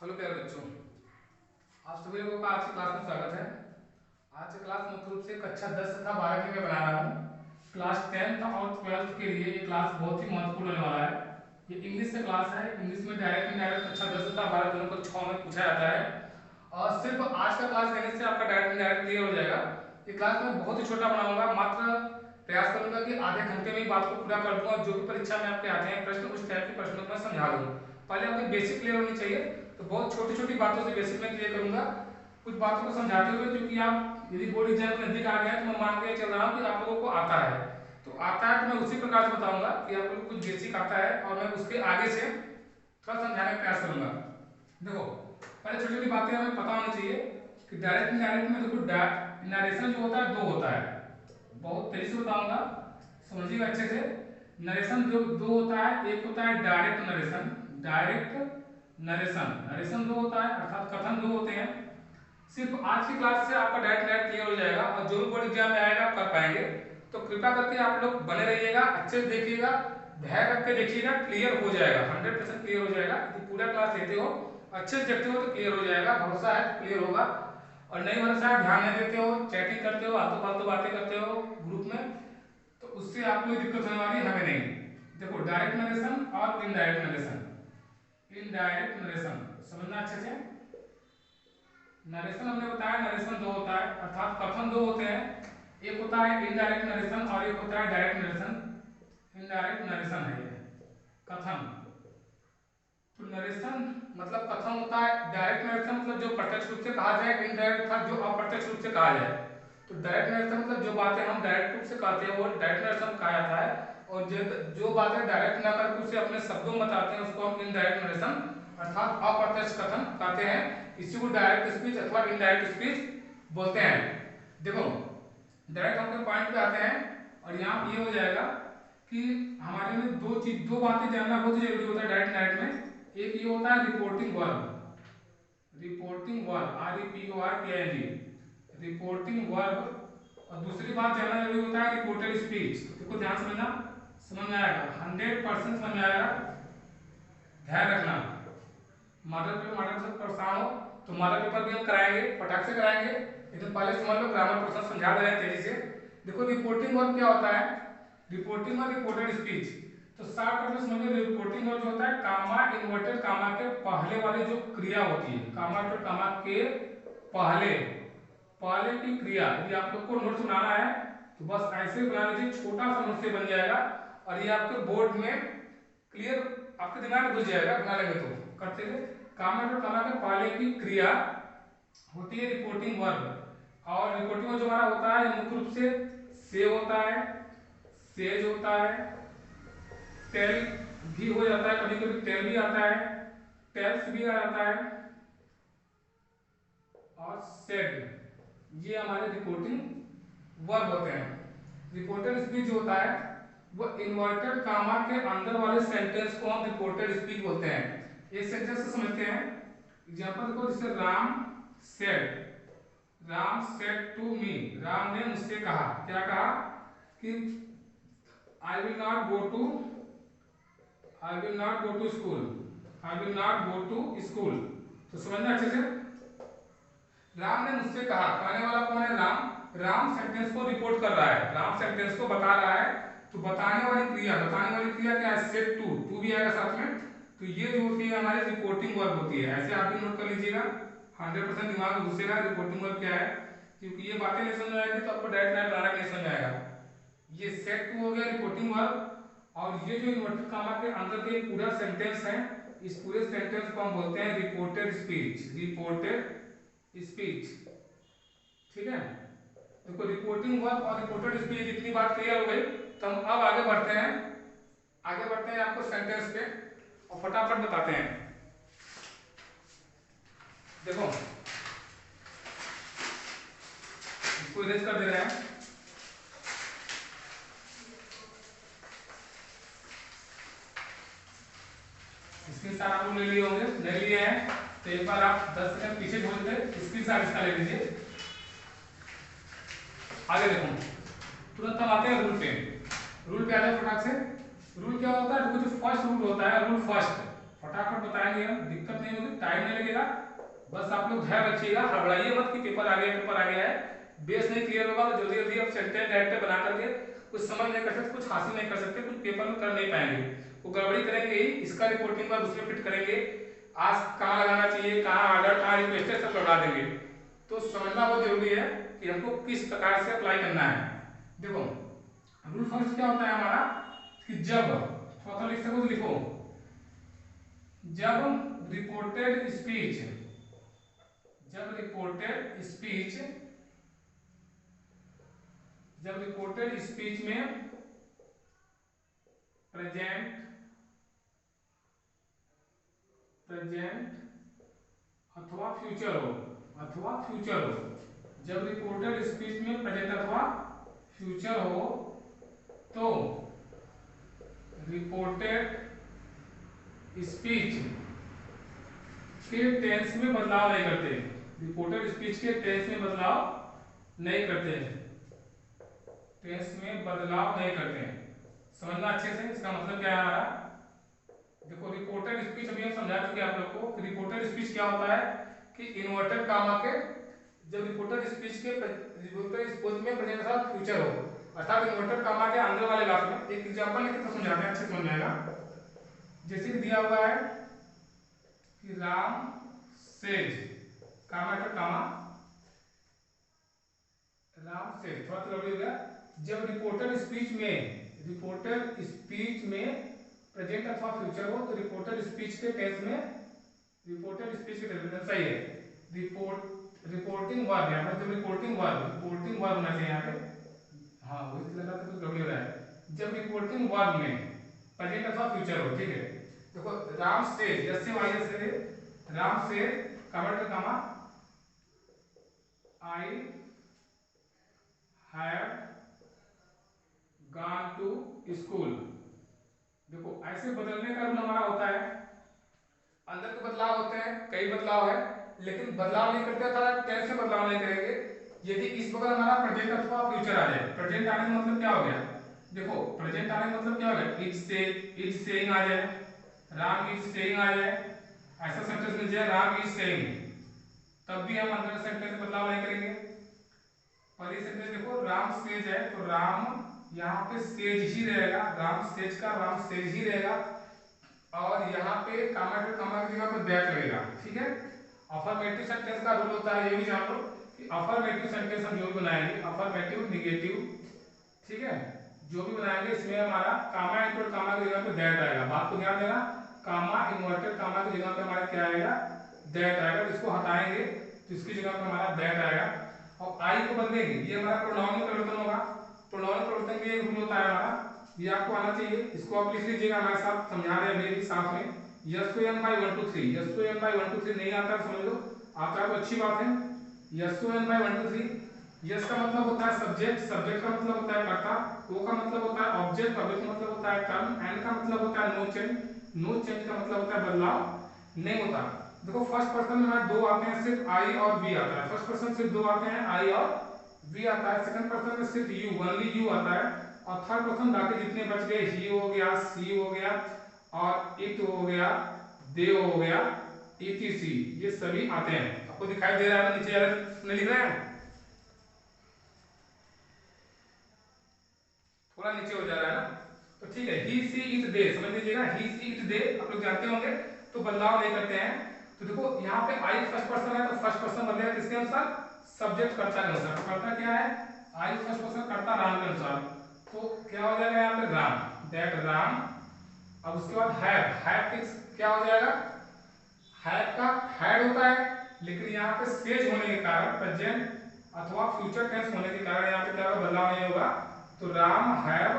Hello प्यारे बच्चों, आप सभी लोगों का आज की क्लास में स्वागत है। आज की क्लास मुख्य रूप से कक्षा 10 तथा 12 की मैं बना रहा हूँ। क्लास 10th और 12th के लिए ये क्लास बहुत ही महत्वपूर्ण होने वाला है। ये इंग्लिश से क्लास है। इंग्लिश में डायरेक्ट इनडायरेक्ट कक्षा 10 तथा 12 दोनों को 6 में पूछा जाता है और सिर्फ आज का क्लास लेने से आपका डायरेक्ट इनडायरेक्ट क्लियर हो जाएगा। ये क्लास मैं बहुत ही छोटा बनाऊंगा, मात्र प्रयास करूंगा कि आधे घंटे में ही बात को पूरा कर दूंगा। जो भी परीक्षा में आपके आते हैं प्रश्न, उस टाइप के प्रश्नों को मैं समझा दूँ। पहले आपकी बेसिक क्लियर होनी चाहिए, तो बहुत छोटी छोटी बातों से बेसिक में क्लियर करूंगा। कुछ बातों को समझाते हुए, क्योंकि आप यदि बोर्ड एग्जाम के नजदीक आ गए हैं तो मैं मान के चल रहा हूँ कि आप लोगों को आता है। तो आता है तो मैं उसी प्रकार से बताऊंगा कि आप लोगों को कुछ बेसिक आता है और मैं उसके आगे से थोड़ा समझाने का प्रयास करूंगा। देखो, पहले छोटी छोटी बातें हमें पता होनी चाहिए कि डायरेक्ट इनडायरेक्ट में देखो, नरेशन जो होता है दो होता है। बहुत तेजी से बताऊंगा, समझिएगा अच्छे से। नरेशन जो दो होता है, एक होता है डायरेक्ट नरेशन। नरेशन दो होता है, अर्थात कथन दो होते हैं। सिर्फ आज की क्लास से आपका डायरेक्ट डायरेक्ट क्लियर हो जाएगा और जो भी बोर्ड एग्जाम में आएगा आप कर पाएंगे। तो कृपया करके आप लोग बने रहिएगा, अच्छे से देखिएगा, धैर्य रख के देखिएगा, क्लियर हो जाएगा, 100% क्लियर हो जाएगा। यदि पूरा क्लास लेते हो, अच्छे से देखते हो तो क्लियर हो जाएगा, भरोसा है क्लियर होगा। और नहीं भरोसा है, ध्यान नहीं देते हो, चैटिंग करते हो, आलतू फालतू बातें करते हो ग्रुप में, तो उससे आपको दिक्कत होने वाली, हमें नहीं। देखो, डायरेक्ट नरेशन और इनडायरेक्ट नरेशन। इनडायरेक्ट नरेशन समझना अच्छे से। नरेशन हमने बताया, नरेशन दो होता है, अर्थात कथन दो होते हैं। एक होता है इनडायरेक्ट नरेशन और एक होता है डायरेक्ट नरेशन। इनडायरेक्ट नरेशन है ये कथन। तो नरेशन मतलब कथन होता है। डायरेक्ट नरेशन मतलब जो प्रत्यक्ष रूप से कहा जाए, इनडायरेक्ट था जो अप्रत्यक्ष रूप से कहा जाए। तो डायरेक्ट नरेशन मतलब जो बातें हम डायरेक्ट रूप से कहते हैं वो डायरेक्ट नरेशन कहा जाता है, और जो बातें डायरेक्ट ना करके उसे अपने शब्दों में बताते हैं उसको हम इनडायरेक्ट नरेशन अर्थात अप्रत्यक्ष कथन कहते हैं। इसी को डायरेक्ट स्पीच अथवा इनडायरेक्ट स्पीच बोलते हैं। देखो, डायरेक्ट अपने पॉइंट पे आते हैं और यहाँ ये हो जाएगा कि हमारे लिए दो बातें जानना बहुत जरूरी होता है डायरेक्ट डायरेक्ट में। एक ये होता है reporting verb. Reporting verb REPORTING, reporting verb. और दूसरी बात जानना जरूरी होता है रिपोर्टेड स्पीच। देखो ध्यान समझना, समझ में आएगा, 100% समझ में आएगा, ध्यान रखना। मॉडल से परेशान हो तो मॉडल पेपर भी हम कराएंगे, फटाक से कराएंगे, लेकिन पहले समझ लो, ग्रामर प्रोसेस समझा दे रहे हैं तेजी से। देखो, रिपोर्टिंग वर्ब क्या होता है, रिपोर्टिंग और रिपोर्टेड स्पीच। तो शॉर्ट टर्म में समझो, रिपोर्टिंग वर्ब जो होता है, कामा इन्वर्टेड कामा के पहले वाली जो क्रिया होती है, कामा तो कामा के पहले पहले की क्रिया। यदि आप लोग को नोट्स बनाना है तो बस ऐसे ही बना लीजिए, छोटा सा नोट से बन जाएगा और ये आपके बोर्ड में क्लियर आपके दिमाग में घुस जाएगा। बना लेंगे तो करते हुए, कामा तो कामा के पहले की क्रिया होती है रिपोर्टिंग वर्ब। और रिपोर्टिंग वर्ब जो हमारा होता है मुख्य रूप से होता है, सेज होता है, टेल भी हो जाता है, कभी कभी टेल भी आता है, टेल्स भी आ जाता है, और सेड। ये हमारे रिपोर्टिंग वर्ब होते हैं। रिपोर्टेड स्पीच जो होता है वो इन्वर्टेड कामा के अंदर वाले सेंटेंस को हम रिपोर्टेड स्पीच बोलते हैं। एक सेंटेंस से समझते हैं, एग्जांपल देखो, जैसे Ram said to me, Ram ने मुझसे कहा, क्या कहा कि I will not go to school, I will not go to school. तो समझना अच्छे से, राम ने मुझसे कहा, कहने वाला कौन है, राम सेंटेंस को रिपोर्ट कर रहा है, राम सेंटेंस को बता रहा है। तो बताने वाली क्रिया क्या है, सेड टू भी आएगा साथ में। तो ये जो होती है हमारी रिपोर्टिंग वर्ब होती है। ऐसे आप भी नोट कर लीजिएगा, 100% दिमाग में घुसेगा रिपोर्टिंग वर्ब क्या है, क्योंकि ये बातें नहीं समझ आएगी तो आपको डायरेक्ट नाइट बनाना नहीं समझ आएगा। ये सेट टू हो गया रिपोर्टिंग वर्ब। और ये जो इन्वर्टेड कामा के अंदर के पूरा सेंटेंस है, इस पूरे सेंटेंस को हम बोलते हैं रिपोर्टेड स्पीच। ठीक है, देखो, रिपोर्टिंग वर्ब और रिपोर्टेड स्पीच, इतनी बात क्लियर हो गई। तो हम अब आगे बढ़ते हैं आपको सेंटेंस पे और फटाफट बताते हैं। देखो, इसको इरेज कर दे रहे हैं। स्क्रीन शॉट आप लोग ले लिए होंगे, ले लिए हैं तो एक बार आप 10 सेकंड पीछे छोड़ के स्क्रीन शॉट इसका ले लीजिए। आगे देखो, तुरंत हम आते हैं रूल पे। रूल पे आ जाओ फटाक से। रूल क्या होता है, जो फर्स्ट रूल होता है, रूल फटाफट बताएंगे हम, दिक्कत नहीं होगी, टाइम नहीं लगेगा। बस आप लोग ध्यान रखिएगा, हड़बड़ाइए मत कि पेपर आ गया, पेपर आ गया है। बेस नहीं क्लियर होगा तो जल्दी जल्दी आप सेंटेंस डायरेक्ट बना करके कुछ समझ नहीं कर सकते, कुछ हासिल नहीं कर सकते, कुछ पेपर में कर नहीं पाएंगे। वो गड़बड़ी करेंगे ही, इसका रिपोर्टिंग बाद उसमें फिट करेंगे, आज कहाँ लगाना चाहिए, कहाँ ऑर्डर, कहाँ रिक्वेस्ट है, सब लगा देंगे। तो समझना बहुत जरूरी है कि हमको किस प्रकार से अप्लाई करना है। देखो रूल फर्स्ट क्या होता है हमारा कि जब थोड़ा लिख सको तो लिखो, जब रिपोर्टेड स्पीच, जब रिपोर्टेड स्पीच, जब रिपोर्टेड स्पीच में प्रेजेंट, प्रेजेंट अथवा फ्यूचर हो, अथवा फ्यूचर हो, जब रिपोर्टेड स्पीच में प्रेजेंट अथवा फ्यूचर हो तो रिपोर्टेड स्पीच के टेंस में बदलाव नहीं करते, रिपोर्टेड स्पीच के टेंस में बदलाव नहीं करते हैं, टेंस में बदलाव नहीं करते हैं। समझना अच्छे से, इसका मतलब क्या है हमारा। देखो रिपोर्टेड स्पीच अभी हम समझा चुके हैं आप लोग को। रिपोर्टेड स्पीच क्या होता है कि इन्वर्टेड कामा के, जब रिपोर्टेड स्पीच के रिपोर्टेड स्पीच में प्रेजेंट अथवा फ्यूचर हो, अर्थात इन्वर्टेड कामा के अंदर वाले वाक्य में, एक एग्जांपल लेके तो समझाते हैं, अच्छे समझ आएगा। जैसे कि दिया हुआ है कि राम सेज, कामा का कामा, राम सेज, थोड़ा सा हो गया। जब रिपोर्टेड स्पीच में, रिपोर्टेड स्पीच में प्रेजेंट अथवा फ्यूचर हो तो रिपोर्टेड स्पीच के टेंस में, रिपोर्टेड स्पीच के टेंस में, सही है, रिपोर्टिंग वर्ब, यहाँ पर जब रिपोर्टिंग वर्ब होना चाहिए यहाँ पे, हाँ वही लगा तो कुछ गड़बड़ी हो रहा है। जब रिपोर्टिंग वर्ब में प्रेजेंट अथवा फ्यूचर हो, ठीक है। देखो राम से, जैसे वाई से, राम से कामा का comma, I have gone to school. देखो ऐसे बदलने का रूल हमारा होता है, अंदर के बदलाव होते हैं, कई बदलाव है, लेकिन बदलाव नहीं करते अर्थात टेंस में बदलाव नहीं करेंगे। यदि इस बगल हमारा प्रेजेंट अथवा फ्यूचर आ जाए, प्रेजेंट आने का मतलब क्या हो गया, देखो प्रेजेंट आने का मतलब क्या हो गया, इज से, इज सेइंग आ जाए, राम इज सेइंग आ जाए, ऐसा सेंटेंस मिल जाए राम इज सेइंग, तब भी हम अंदर सेंटेंस में बदलाव नहीं करेंगे। और ये सेंटेंस देखो राम सेज है तो राम यहाँ पे सेज ही रहेगा, राम सेज का राम सेज ही रहेगा, और यहाँ पे कामा के जगह पे दैट लगेगा, ठीक है। अफर्मेटिव सेंटेंस का रूल होता है, ये भी जान लो कि अफर्मेटिव सेंटेंस हम जो भी बनाएंगे, अफर्मेटिव, निगेटिव, ठीक है, जो भी बनाएंगे इसमें हमारा कामा इनवर्टेड कामा की जगह पे दैट आएगा। बात को ध्यान देना, कामा इन्वर्टेड कामा की जगह पे हमारा क्या आएगा, दैट आएगा। इसको हटाएंगे तो इसकी जगह पे हमारा दैट आएगा, और आई को बदलेंगे, ये हमारा प्रोनाउन में परिवर्तन होगा। प्रोनाउन परिवर्तन में एक रूल होता है हमारा, ये आपको आना चाहिए, इसको आप लिख लीजिएगा हमारे साथ, समझा रहे हैं अभी साथ में। S to N by 1 2 3, S to N by 1 2 3 नहीं आता है समझ लो, आता है तो अच्छी बात है। S to N by 1 2 3, S का मतलब होता है सब्जेक्ट, सब्जेक्ट का मतलब होता है कर्ता, ओ का मतलब होता है ऑब्जेक्ट, ऑब्जेक्ट का मतलब होता है टर्म, एन का मतलब होता है नो चेंज, नो चेंज का मतलब होता है बदलाव नहीं होता। देखो फर्स्ट पर्सन में हमारे दो आते हैं, सिर्फ आई और वी आता है, फर्स्ट पर्सन सिर्फ दो आते हैं, आई और वी आता है, सेकंड पर्सन में सिर्फ यू, ओनली यू आता है, और थर्ड पर्सन बाकी जितने बच गए, ही हो गया, सी हो गया, और इट हो गया, दे हो गया, etc, ये सभी आते हैं। आपको दिखाई दे रहा है नीचे नहीं लिख रहे हैं, थोड़ा नीचे हो जा रहा है ना, तो ठीक है। ही सी इट दे समझ लीजिएगा, ही सी इट दे आप लोग जानते होंगे, तो बदलाव नहीं करते हैं। तो देखो यहाँ पे आई फर्स्ट पर्सन है तो फर्स्ट पर्सन बदलेगा किसके अनुसार, सब्जेक्ट कर्ता के अनुसार। तो कर्ता क्या है, आई फर्स्ट पर्सन कर्ता राम के अनुसार, तो क्या हो जाएगा यहाँ पे राम, दैट राम। अब उसके बाद हैव फिक्स क्या हो जाएगा, हैव का हैड होता है, लेकिन यहाँ पे सेज होने के कारण, प्रेजेंट अथवा फ्यूचर टेंस होने के कारण यहाँ पे क्या बदलाव नहीं होगा, तो Ram have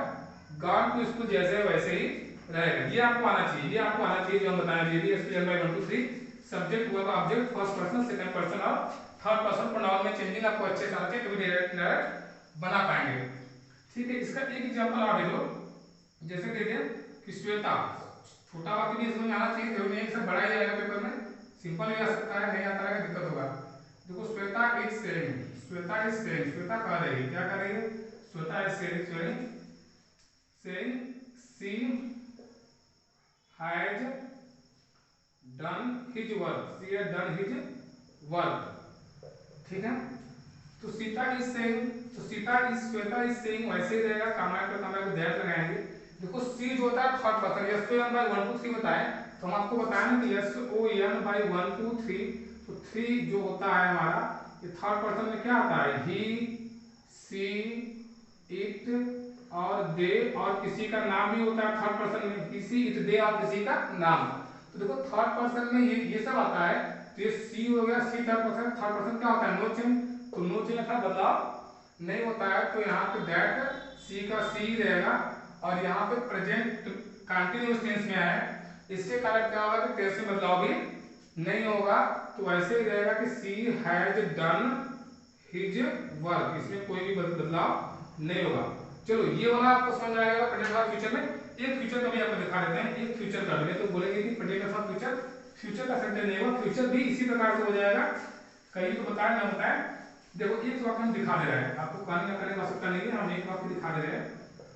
gone to school जैसे वैसे ही रहेगा। ये आपको आना चाहिए, ये आपको आना चाहिए जो हम बताए थे, SPL by 1 2 3, subject verb object, first person, second person और थर्ड पर्सन प्रोनाउन में चेंजिंग आपको अच्छे से आना चाहिए, तभी डायरेक्ट बना पाएंगे, ठीक है। इसका एक एग्जांपल और देखो, जैसे देखिए कि श्वेता, छोटा वाक्य भी इसमें आना चाहिए, जरूरी नहीं सब बड़ा ही जाएगा पेपर में, सिंपल भी आ सकता है, नहीं आता है दिक्कत होगा। देखो Shweta is saying, Shweta is saying, Shweta कह रही है, क्या कर रही है, Shweta is saying, saying she has done his work, she has done his work, ठीक है। तो सीता इज सेइंग, तो Sita is, Shweta is saying वैसे ही रहेगा, कामाय को दैट लगाएंगे। देखो सी जो होता है third person, S O N by 1 2 3 बताए, तो हम आपको बताया ना कि एस ओ एन बाई 1 2 3, तो 3 जो होता है हमारा ये थर्ड पर्सन में क्या आता है, ही सी इट और दे, और किसी का नाम भी होता है थर्ड पर्सन में, किसी इट दे और किसी का नाम। तो देखो थर्ड पर्सन में ये सब आता है, तो ये सी हो गया, सी थर्ड पर्सन क्या होता है, नो चेंज, तो नो चेंज था बदलाव नहीं होता है, तो यहाँ पे दैट सी का सी रहेगा, और यहाँ पे प्रेजेंट कंटिन्यूअस टेंस में है, इसके कारण क्या होगा कि टेंस में बदलाव भी नहीं होगा, तो ऐसे ही रहेगा कि सी हैज डन हिज वर्क, इसमें कोई भी बदलाव नहीं होगा। चलो ये वाला आपको समझ आएगा प्रेजेंट और फ्यूचर में। एक फ्यूचर का भी आपको दिखा देते हैं, एक फ्यूचर का भी, तो बोलेंगे कि प्रेजेंट अथवा फ्यूचर, फ्यूचर का सेंटेंस नहीं होगा, फ्यूचर भी इसी प्रकार से हो जाएगा, कहीं तो बताया ना बताया। देखो एक वाक्य हम दिखा दे रहे हैं आपको, कहने का करने की आवश्यकता नहीं है, हम एक वाक्य दिखा दे रहे हैं।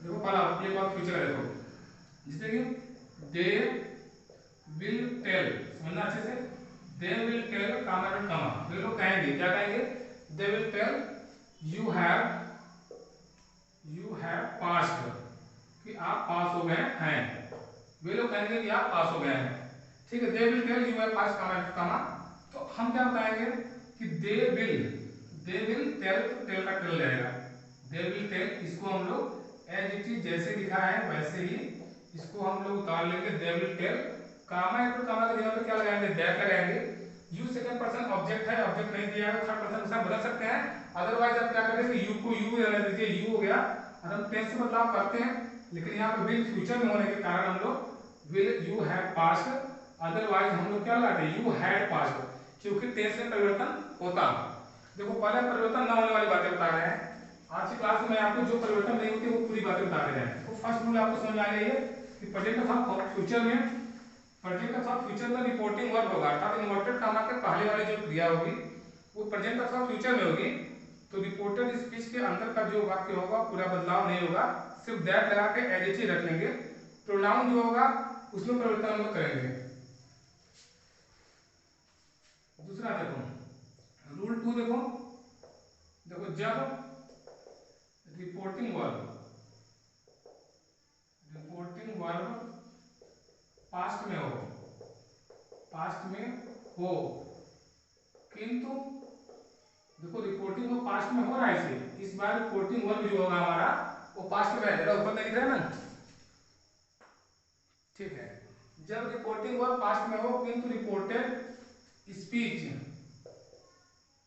देखो पहला एक वाक्य फ्यूचर का देखो, जैसे कि दे विल टेल, समझना अच्छे से, they will tell comma will comma, वे लोग कहेंगे, क्या कहेंगे, they will tell you have passed, कि आप पास हो गए हैं, वे लोग कहेंगे कि आप पास हो गए हैं, ठीक है। They will tell you have passed comma comma, तो हम क्या बताएंगे कि दे विल टेल, तो टेल का टेल रहेगा, दे विल टेल, इसको हम लोग एज इट इज जैसे लिखा है वैसे ही इसको हम लोग उतार लेंगे, they will tell, comma into comma के जगह पे क्या लगाएंगे, दैट लगाएंगे। यू सेकंड पर्सन ऑब्जेक्ट है, ऑब्जेक्ट नहीं दिया है, थर्ड पर्सन के साथ बदल सकते हैं, अदरवाइज आप क्या करेंगे, यू को यू रहने दीजिए, यू हो गया, और हम टेंस से बदलाव करते हैं, लेकिन यहाँ पे विल फ्यूचर में होने के कारण हम लोग will you have passed, otherwise हम लोग क्या लगाते हैं, यू हैड पास्ड, क्योंकि टेंस में परिवर्तन होता। देखो पहले परिवर्तन न होने वाली बातें बता रहे हैं, आज की क्लास में आपको जो परिवर्तन नहीं होती वो पूरी बातें बता रहे हैं। तो फर्स्ट रूल आपको समझ आ गई है कि प्रेजेंट अथवा फ्यूचर में, प्रेजेंट अथवा फ्यूचर में रिपोर्टिंग वर्ब होगा, अर्थात इन्वर्टेड कामा के पहले वाली जो क्रिया होगी वो प्रेजेंट अथवा फ्यूचर में होगी, तो रिपोर्टेड स्पीच के अंदर का जो वाक्य होगा पूरा बदलाव नहीं होगा, सिर्फ दैट लगा के एज इट इज रख लेंगे, प्रोनाउन जो होगा उसमें परिवर्तन हम लोग करेंगे। दूसरा देखो रूल 2 देखो, जब रिपोर्टिंग वर्ब पास्ट में हो, किंतु देखो रिपोर्टिंग वर्ब पास्ट में हो रहा है, इसे इस बार रिपोर्टिंग वर्ब जो होगा हमारा वो पास्ट में रहेगा, ऊपर नहीं दिख रहा है ना, ठीक है। जब रिपोर्टिंग वर्ब पास्ट में हो किंतु reported speech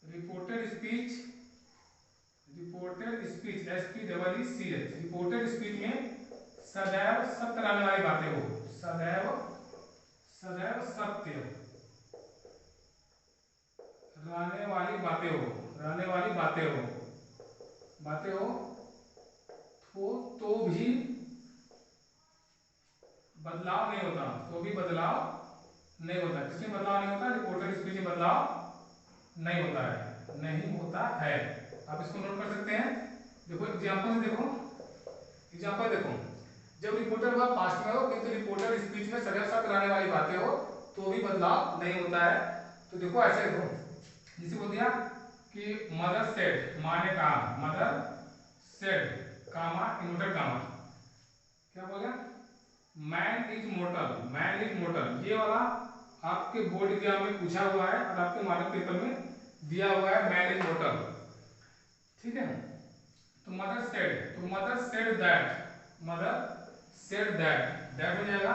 SPEECH, reported speech में सदैव सत्य रहने वाली बातें हो, सदैव सत्य रहने वाली बातें हो, तो भी बदलाव नहीं होता, किसमें बदलाव नहीं होता, रिपोर्टेड स्पीच में बदलाव नहीं होता है। आप इसको नोट कर सकते हैं। देखो एग्जांपल देखो, जब रिपोर्टेड वर्ब पास्ट में हो किंतु रिपोर्टेड स्पीच में सदैव सत्य रहने वाली बातें हो तो भी बदलाव नहीं होता है। तो देखो ऐसे देखो, जिसे बोल दिया कि मदर सेड, माँ ने कहा, mother said comma inverted comma, क्या बोल गया, मैन इज मोर्टल, ये वाला आपके बोर्ड एग्जाम में पूछा हुआ है और आपके मॉडल पेपर में दिया हुआ है, मैन इज मोर्टल, ठीक है। तो मदर सेड दैट हो जाएगा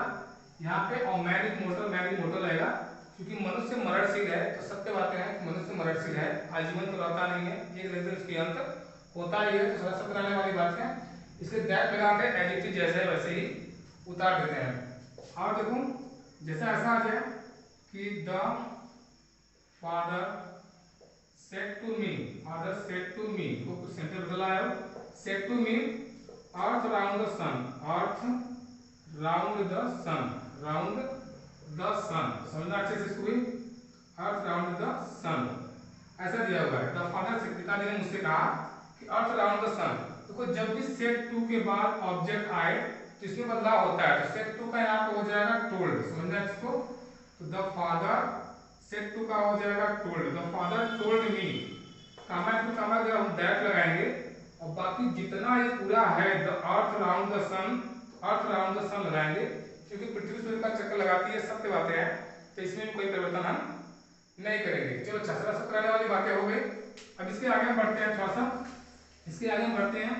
यहाँ पे, और मैन इज मोर्टल रहेगा, क्योंकि मनुष्य मरणशील है, तो सत्य बातें हैं कि मनुष्य मरणशील है, आजीवन तो रहता नहीं है, एक दिन उसके अंत होता ही है, तो सत्य रहने वाली बात है, इसलिए दैट लगा के एज इट इज जैसे है वैसे ही उतार देते हैं। और देखो जैसा ऐसा आ जाए कि the father said to me, तो कुछ सेंटेंस बदला है, said to me earth round the sun, समझना अच्छे से इसको भी, अर्थ राउंड द सन ऐसा दिया हुआ है। द फादर से, पिताजी ने मुझसे कहा कि अर्थ राउंड द सन, देखो जब भी सेड टू के बाद ऑब्जेक्ट आए तो इसमें बदलाव होता है, तो सेड टू का यहाँ पे हो जाएगा टोल्ड, समझना इसको, तो द फादर सेड टू का हो जाएगा told, the father told me. Comma to comma जब हम दैट लगाएंगे और बाकी जितना ये पूरा है the earth round the sun, earth round the sun लगाएंगे क्योंकि पृथ्वी सूर्य का चक्कर लगाती है, सत्य बातें हैं, तो इसमें भी कोई परिवर्तन हम नहीं करेंगे। चलो छसरा सब कराने वाली बातें हो गई। अब इसके आगे हम बढ़ते हैं, थोड़ा सा इसके आगे हम बढ़ते हैं,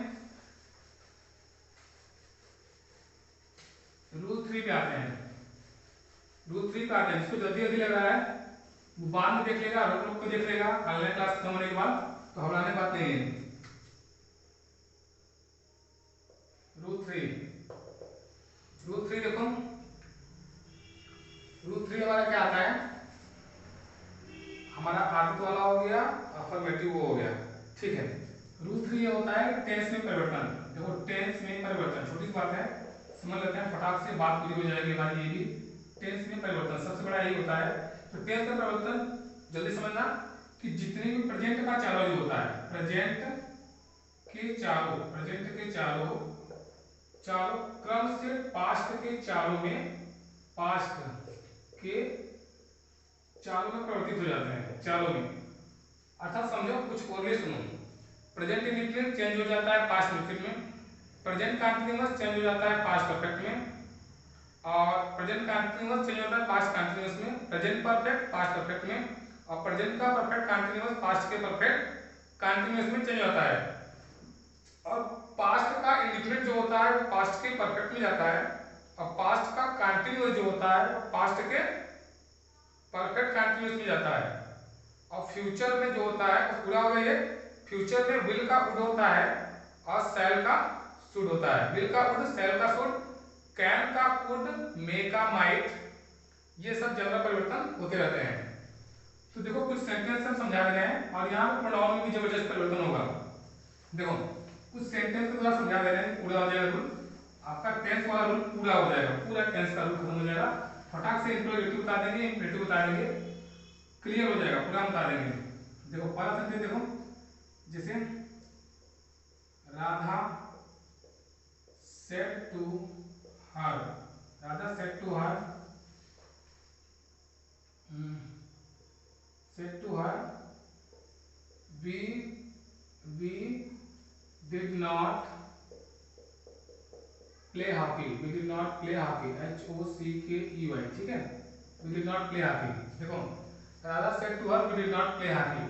रूल 3 पे आते हैं। रूल 3 पे आते हैं, जिसको जल्दी जल्दी लग रहा है वो बाद में देख लेगा, रोक रोक को देख लेगा ऑनलाइन क्लास खत्म होने के बाद, तो हमारे बात नहीं है। रूल 3 देखो, रूल 3 हमारा क्या आता है, हमारा आर्टिकल वाला हो गया, अफर्मेटिव हो गया, ठीक है। रूल 3 ये होता है टेंस में परिवर्तन। देखो टेंस में परिवर्तन छोटी बात है, समझ लेते हैं, फटाक से बात पूरी हो जाएगी हमारी। ये भी टेंस में परिवर्तन सबसे बड़ा यही होता है। तो टेंस में परिवर्तन जल्दी समझना कि जितने भी प्रेजेंट का चारों जो होता है, प्रेजेंट के चारों क्रम से पास्ट के चारों में परिवर्तित हो जाते हैं, चारों में। अर्थात समझो, कुछ और भी सुनो, प्रेजेंट इंडेफिनिट चेंज हो जाता है पास्ट इंडेफिनिट में, प्रेजेंट कंटीन्यूअस चेंज हो जाता है पास्ट परफेक्ट में, और प्रेजेंट कंटीन्यूअस चेंज होता है पास्ट कंटीन्यूअस में, प्रेजेंट परफेक्ट पास्ट परफेक्ट में, और प्रेजेंट का परफेक्ट कंटीन्यूअस पास्ट के परफेक्ट कंटीन्यूअस में चेंज होता है। और पास्ट का इंडेफिनिट जो होता है वो पास्ट के परफेक्ट में जाता है, और पास्ट का कंटीन्यूअस जो होता है वो पास्ट के परफेक्ट कंटीन्यूअस में जाता है। और फ्यूचर में जो होता है वो पूरा हो गया, ये फ्यूचर में विल का वुड होता है और शैल का शुड होता है। विल का वुड, शैल का शुड, कैन का कुड, मे का माइट, ये सब जनरल परिवर्तन होते रहते हैं। तो देखो कुछ सेंटेंस हम समझा रहे हैं और यहाँ पे प्रोनाउन में भी जबरदस्त परिवर्तन होगा। देखो कुछ सेंटेंस को थोड़ा समझा दे रहे हैं, पूरा हो जाएगा रूल, आपका टेंस वाला रूल पूरा हो जाएगा, पूरा टेंस का रूल खत्म हो जाएगा। फटाक से इंट्रोगेटिव बता देंगे, इंप्रेटिव बता देंगे, क्लियर हो जाएगा, पूरा बता देंगे। देखो पहला सेंटेंस देखो, जैसे Radha said to her, Radha said to her, we did not play hockey, HOCKEY, ठीक है, we did not play hockey। देखो Radha said to her we did not play hockey,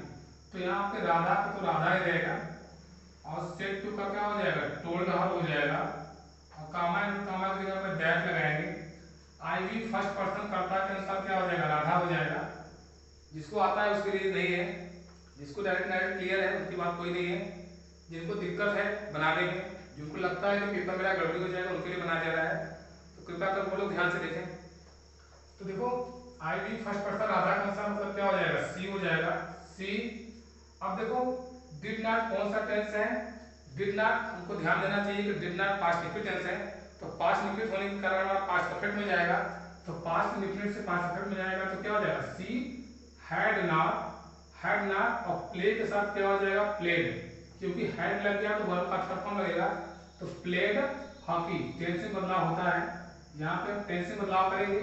तो यहाँ पे राधा का तो राधा ही रहेगा, और said to का क्या हो जाएगा, told her हो जाएगा, और कामा की जगह पे दैट लगाएंगे। आई भी फर्स्ट पर्सन कर्ता के अनुसार क्या हो जाएगा, राधा हो जाएगा। जिसको आता है उसके लिए नहीं है, जिसको डायरेक्ट क्लियर है उसकी बात कोई नहीं है, जिनको दिक्कत है बना देंगे, जिनको लगता है कि पेपर मेरा गड़बड़ी हो जाएगा उनके लिए बनाया जा रहा है, तो कृपया कर वो लोग ध्यान से देखें। तो देखो आई भी फर्स्ट पर्सन राधा के अनुसार मतलब क्या हो जाएगा, सी हो जाएगा, सी। अब देखो डिड नॉट कौन सा टेंस है, डिड नॉट, हमको ध्यान देना चाहिए कि did not past indefinite tense है, तो पास्ट इंडेफिनिट होने के कारण पास्ट परफेक्ट में जाएगा, तो पास्ट इंडेफिनिट से पास्ट परफेक्ट में जाएगा, तो क्या हो जाएगा, सी हैड नॉट, और प्ले के साथ क्या हो जाएगा, प्लेड, क्योंकि हैड लग गया तो वर्ब का थर्ड फॉर्म लगेगा, तो प्लेड हॉकी, टेंस में बदलाव होता है, यहाँ पे टेंस में बदलाव करेंगे,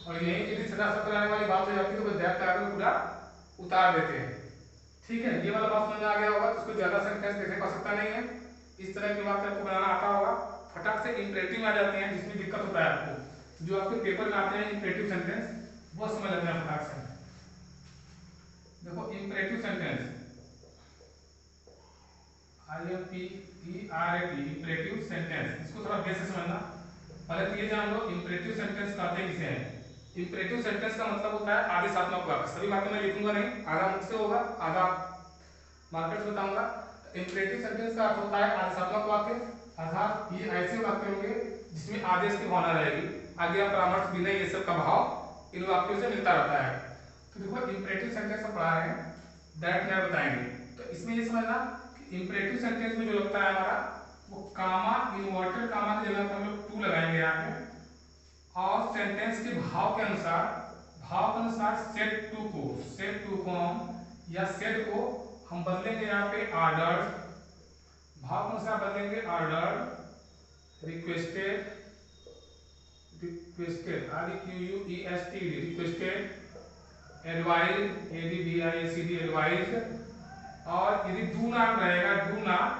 और यही यदि छठा सब कराने वाली बात हो जाती है तो दैट का आगे पूरा उतार देते हैं, ठीक है। ये वाला बात समझ में आ गया होगा, तो उसको ज्यादा सेंटेंस देखने की आवश्यकता नहीं है, इस तरह की बात आपको बनाना आता होगा। फटाक से इंपरेटिव में आ जाते हैं, जिसमें दिक्कत होता है आपको, जो आपके पेपर में आते हैं इंपरेटिव सेंटेंस, वो समझ लेते हैं फटाक से। देखो imperative sentence, IMPERAT, imperative sentence, इसको थोड़ा बेस से समझना। पहले तो ये जान लो इंपरेटिव सेंटेंस कहते हैं किसे हैं। इंपरेटिव सेंटेंस का मतलब होता है आदेशात्मक वाक्य, सभी वाक्य में लिखूंगा नहीं, आधा मुझसे होगा आधा मार्केट से बताऊंगा। इंपरेटिव सेंटेंस का अर्थ होता है आदेशात्मक वाक्य, अर्थात ये ऐसे वाक्य होंगे जिसमें आदेश की भावना रहेगी, आज्ञा परामर्श विनय ये सब का भाव इन वाक्यों से मिलता रहता है। तो देखो इंपरेटिव सेंटेंस हम पढ़ा रहे हैं, दैट में बताएंगे, तो इसमें ये समझना कि इंपरेटिव सेंटेंस में जो लगता है हमारा वो कामा, इन्वर्टेड कामा की जगह पर हम लोग टू लगाएंगे यहाँ पे, और सेंटेंस के भाव के अनुसार सेट टू को या सेट को हम बदलेंगे यहाँ पे ऑर्डर्ड, भाव के अनुसार बदलेंगे ordered, requested, requested, REQUESTED, requested, advise, ADVICD, advise. और यदि डू नॉट रहेगा, डू नॉट,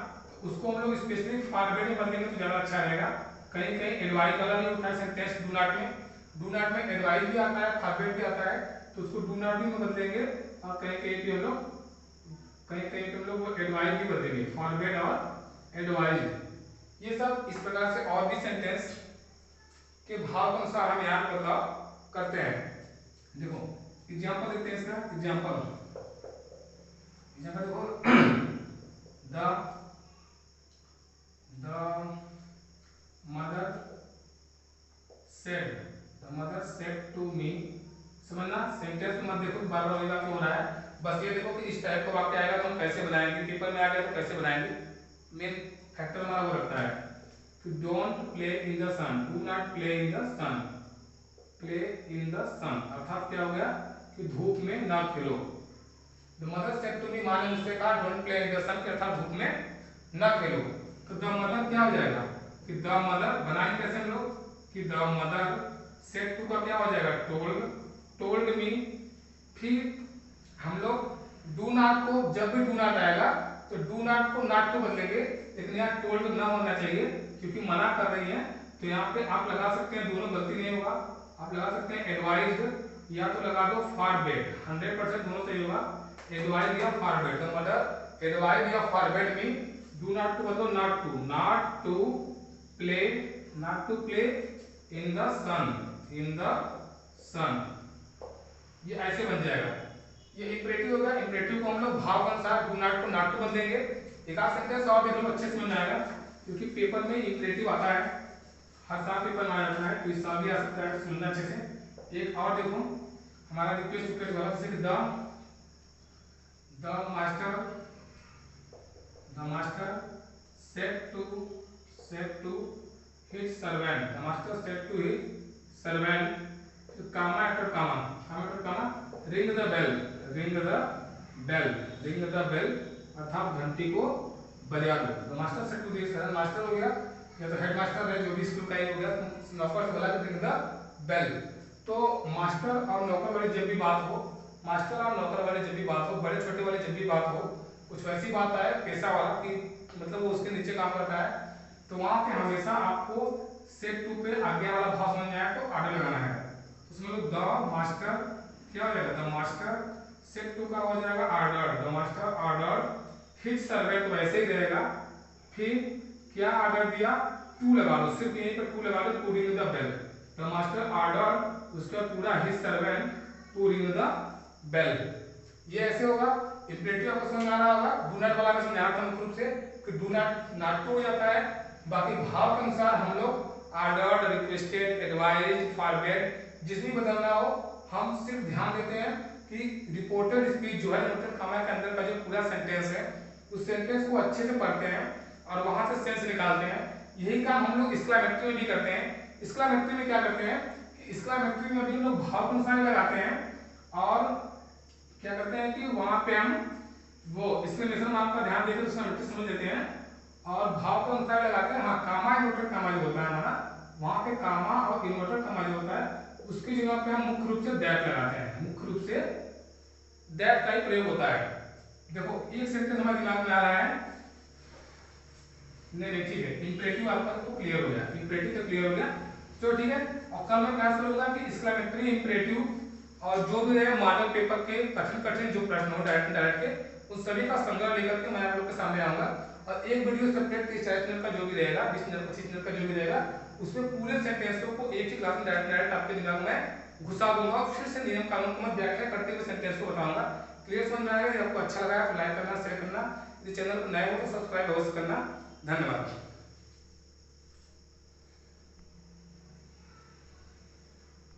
उसको हम लोग स्पेसिफिक फॉरवर्ड में बदलेंगे तो ज़्यादा अच्छा रहेगा। कहीं कहीं एडवाइज वाला नहीं उठा सकते हैं डू नॉट में, डू नॉट में एडवाइज भी आता है, फॉरवर्ड भी आता है, तो उसको डू नॉट भी में बदलेंगे। और कहीं कहीं पे हम लोग वो एडवाइज भी बदलेंगे, फॉरवर्ड और एडवाइज। ये सब इस प्रकार से और भी सेंटेंस के भाव के अनुसार हम यहाँ बदलाव करते हैं। देखो एग्जाम्पल देखते हैं इसका, एग्जाम्पल देखो, the mother said to me, समझना सेंटेंस में मत देखो बार बार क्यों हो रहा है, बस ये देखो कि इस टाइप का वाक्य आएगा तो हम कैसे बनाएंगे, पेपर में आ गया तो कैसे बनाएंगे। मेन फैक्टर हमारा वो रखता है कि don't play in the sun, do not play in the sun, play in the sun अर्थात क्या हो गया कि धूप में ना खेलो। The mother said to me, मां ने मुझसे कहा don't play in the sun, अर्थात धूप में ना खेलो। तो द मदर क्या हो जाएगा कि द मदर बनाएंगे कैसे हम लोग कि द मदर सेड टू का क्या हो जाएगा टोल्ड, टोल्ड मी। फिर हम लोग डू नॉट को, जब भी डू नॉट आएगा तो डू नॉट को नॉट को बदलेंगे, लेकिन यहाँ टोल्ड ना होना चाहिए क्योंकि मना कर रही है। तो यहाँ पे आप लगा सकते हैं, दोनों गलती नहीं होगा, आप लगा सकते हैं एडवाइज या तो लगा दो फॉरवर्ड, 100% दोनों सही होगा, एडवाइज या फॉरवर्ड। द मदर एडवाइज या फॉरवर्ड मी, डू नॉट को बदलो not to, not to play, not to play in the sun, in the sun. ये ऐसे बन जाएगा, ये इंपरेटिव होगा। इंपरेटिव को हम लोग भाव के अनुसार डू नॉट को नॉट टू बदलेंगे। एक आध सेंटेंस और देख लो, अच्छे से समझ आएगा क्योंकि पेपर में इंपरेटिव आता है, हर साल पेपर में आ जाता है, तो इस साल भी आ सकता है, सुनना अच्छे से। एक और देखो हमारा रिक्वेस्ट वाला, जैसे कि the master said to his servant, the master said to his servant, comma after comma, ring the bell अर्थात घंटी को बजा दो। The master said to this, master हो गया या तो हेड मास्टर है जो भी स्कूल का ही हो गया, नौकर से बोला कि रिंग द बेल। तो मास्टर और नौकर वाली जब भी बात हो, मास्टर और नौकर वाले जब भी बात हो, बड़े छोटे वाले जब भी बात हो, कुछ वैसी बात आए पेशा वाला कि मतलब वो उसके नीचे काम करता है, तो वहां पे हमेशा आपको सेड टू पे आज्ञा वाला भाव समझ में आया तो ऑर्डर लगाना है। उसमें द मास्टर क्या हो जाएगा, द मास्टर सेड टू का हो जाएगा order, the master order, his servant वैसे ही रहेगा। फिर क्या ऑर्डर दिया, टू लगा लो, सिर्फ यहीं पर टू लगा लो, to ring the bell. The master order, उसका पूरा his servant to ring the bell. ये ऐसे होगा। इंपरेटिव आपको समझ आ रहा होगा। डू नॉट वाला में समझा था मुख्य रूप से कि डू नॉट नॉट हो जाता है, बाकी भाव के अनुसार हम लोग ऑर्डर्ड, रिक्वेस्टेड, एडवाइज, फॉरवर्ड जिस भी बदलना हो, हम सिर्फ ध्यान देते हैं कि रिपोर्टेड स्पीच जो है इन्वर्टेड कॉमा के अंदर का जो पूरा सेंटेंस है उस सेंटेंस को अच्छे से पढ़ते हैं और वहां से सेंस निकालते हैं। यही काम हम लोग एक्सक्लेमेटरी में भी करते हैं। एक्सक्लेमेटरी में क्या करते हैं कि एक्सक्लेमेटरी में भी हम लोग भाव के अनुसार लगाते हैं और क्या करते हैं कि वहां पे हम वो एक्सक्लेमेशन आपका ध्यान देकर उसका नोटिस समझ लेते हैं और भाव के अनुसार लगाते हैं। हाँ, कामा इन्वर्टेड कामा जो होता है हमारा, वहां पे कामा और इन्वर्टेड कामा जो होता है उसकी जगह पे हम मुख्य रूप से दैट लगाते हैं, मुख्य रूप से दैट का ही प्रयोग होता है। देखो एक सेंटेंस हमारे दिमाग में आ रहा है, नहीं ठीक है, इंपरेटिव आपका तो क्लियर हो गया, इंपरेटिव तो क्लियर हो गया, तो ठीक है। और कल मैं क्लास करूंगा कि एक्सक्लेमेटरी, इंपरेटिव और जो भी रहे मॉडल पेपर के कठिन जो प्रश्न हो डायरेक्ट डायरेक्ट के, उस सभी का संग्रह लेकर के मैं आप लोग के सामने आऊंगा और एक वीडियो सेपरेट 30-40 मिनट का जो भी रहेगा, 20 मिनट 25 मिनट का जो भी रहेगा, उसमें पूरे सेंटेंसों को एक ही क्लास में डायरेक्ट आपके दिमाग में घुसा दूंगा और फिर से नियम कानून को मैं व्याख्या करते हुए सेंटेंस को बताऊंगा। क्लियर समझ में आएगा? आपको अच्छा लगा तो लाइक करना, शेयर करना, यदि चैनल पर नए हो तो सब्सक्राइब अवश्य करना। धन्यवाद।